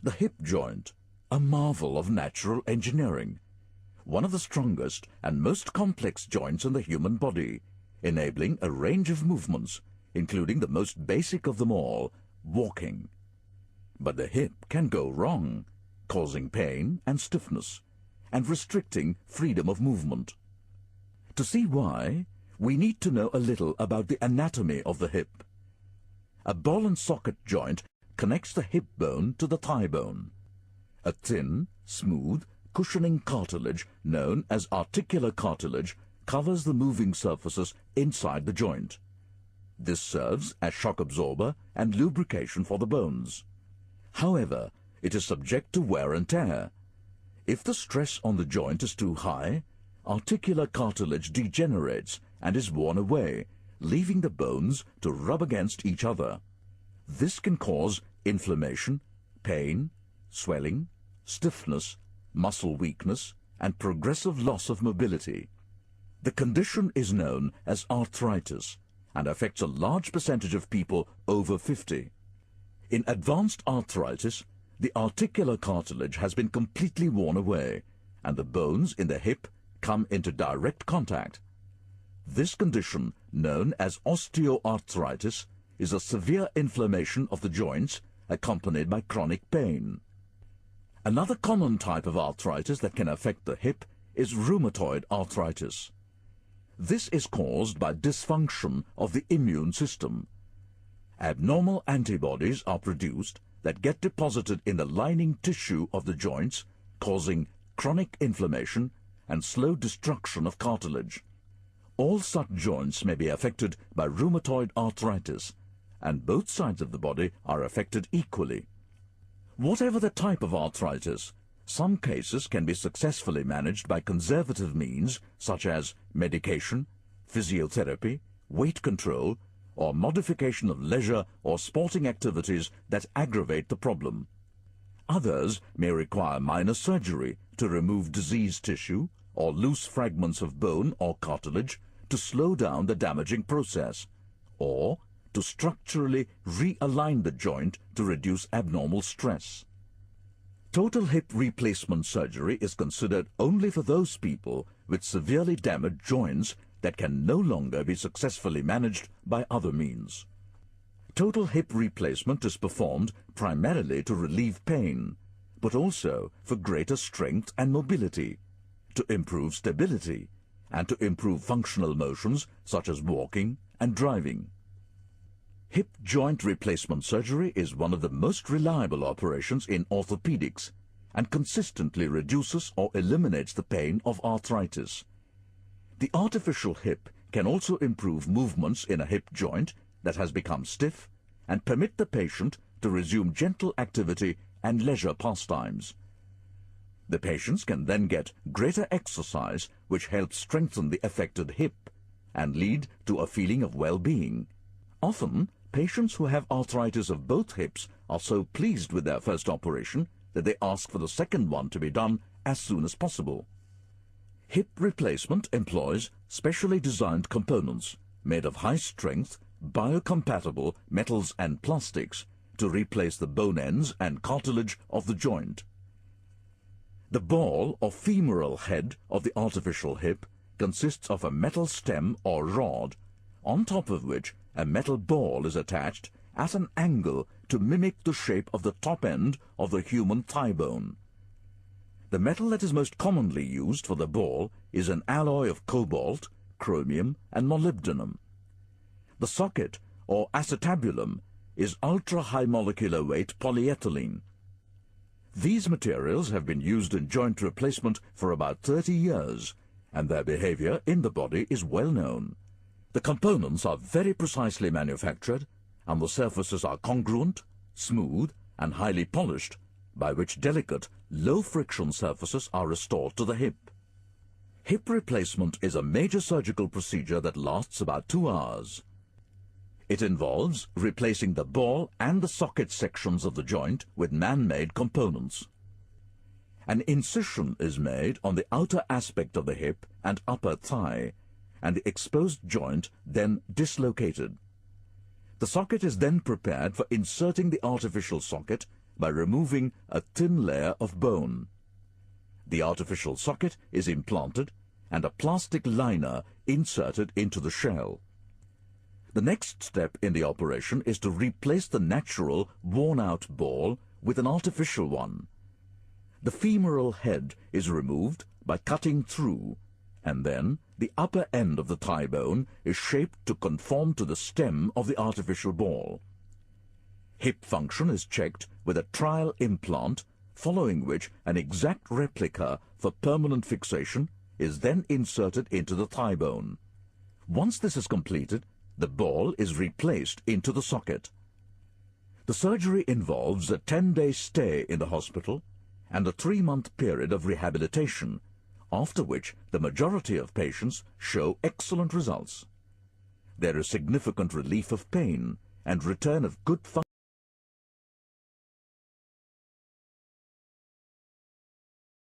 The hip joint, a marvel of natural engineering, one of the strongest and most complex joints in the human body, enabling a range of movements, including the most basic of them all, walking. But the hip can go wrong, causing pain and stiffness, and restricting freedom of movement. To see why, we need to know a little about the anatomy of the hip. A ball and socket joint connects the hip bone to the thigh bone. A thin, smooth, cushioning cartilage known as articular cartilage covers the moving surfaces inside the joint. This serves as shock absorber and lubrication for the bones. However, it is subject to wear and tear. If the stress on the joint is too high, articular cartilage degenerates and is worn away, leaving the bones to rub against each other. This can cause inflammation, pain, swelling, stiffness, muscle weakness, and progressive loss of mobility. The condition is known as arthritis and affects a large percentage of people over 50. In advanced arthritis, the articular cartilage has been completely worn away, and the bones in the hip come into direct contact. This condition, known as osteoarthritis, is a severe inflammation of the joints accompanied by chronic pain. Another common type of arthritis that can affect the hip is rheumatoid arthritis. This is caused by dysfunction of the immune system. Abnormal antibodies are produced that get deposited in the lining tissue of the joints, causing chronic inflammation and slow destruction of cartilage. All such joints may be affected by rheumatoid arthritis, and both sides of the body are affected equally. Whatever the type of arthritis, some cases can be successfully managed by conservative means such as medication, physiotherapy, weight control, or modification of leisure or sporting activities that aggravate the problem. Others may require minor surgery to remove diseased tissue or loose fragments of bone or cartilage to slow down the damaging process, or to structurally realign the joint to reduce abnormal stress. Total hip replacement surgery is considered only for those people with severely damaged joints that can no longer be successfully managed by other means. Total hip replacement is performed primarily to relieve pain, but also for greater strength and mobility, to improve stability, and to improve functional motions such as walking and driving. Hip joint replacement surgery is one of the most reliable operations in orthopedics and consistently reduces or eliminates the pain of arthritis. The artificial hip can also improve movements in a hip joint that has become stiff and permit the patient to resume gentle activity and leisure pastimes. The patients can then get greater exercise, which helps strengthen the affected hip and lead to a feeling of well-being. Often, patients who have arthritis of both hips are so pleased with their first operation that they ask for the second one to be done as soon as possible. Hip replacement employs specially designed components made of high-strength, biocompatible metals and plastics to replace the bone ends and cartilage of the joint. The ball or femoral head of the artificial hip consists of a metal stem or rod, on top of which a metal ball is attached at an angle to mimic the shape of the top end of the human thigh bone. The metal that is most commonly used for the ball is an alloy of cobalt, chromium, and molybdenum. The socket, or acetabulum, is ultra-high molecular weight polyethylene. These materials have been used in joint replacement for about 30 years, and their behavior in the body is well known. The components are very precisely manufactured, and the surfaces are congruent, smooth, and highly polished, by which delicate, low-friction surfaces are restored to the hip. Hip replacement is a major surgical procedure that lasts about 2 hours. It involves replacing the ball and the socket sections of the joint with man-made components. An incision is made on the outer aspect of the hip and upper thigh, and the exposed joint then dislocated. The socket is then prepared for inserting the artificial socket by removing a thin layer of bone. The artificial socket is implanted and a plastic liner inserted into the shell. The next step in the operation is to replace the natural, worn-out ball with an artificial one. The femoral head is removed by cutting through, and then the upper end of the thigh bone is shaped to conform to the stem of the artificial ball. Hip function is checked with a trial implant, following which an exact replica for permanent fixation is then inserted into the thigh bone. Once this is completed, the ball is replaced into the socket. The surgery involves a 10-day stay in the hospital and a 3-month period of rehabilitation, after which the majority of patients show excellent results. There is significant relief of pain and return of good function.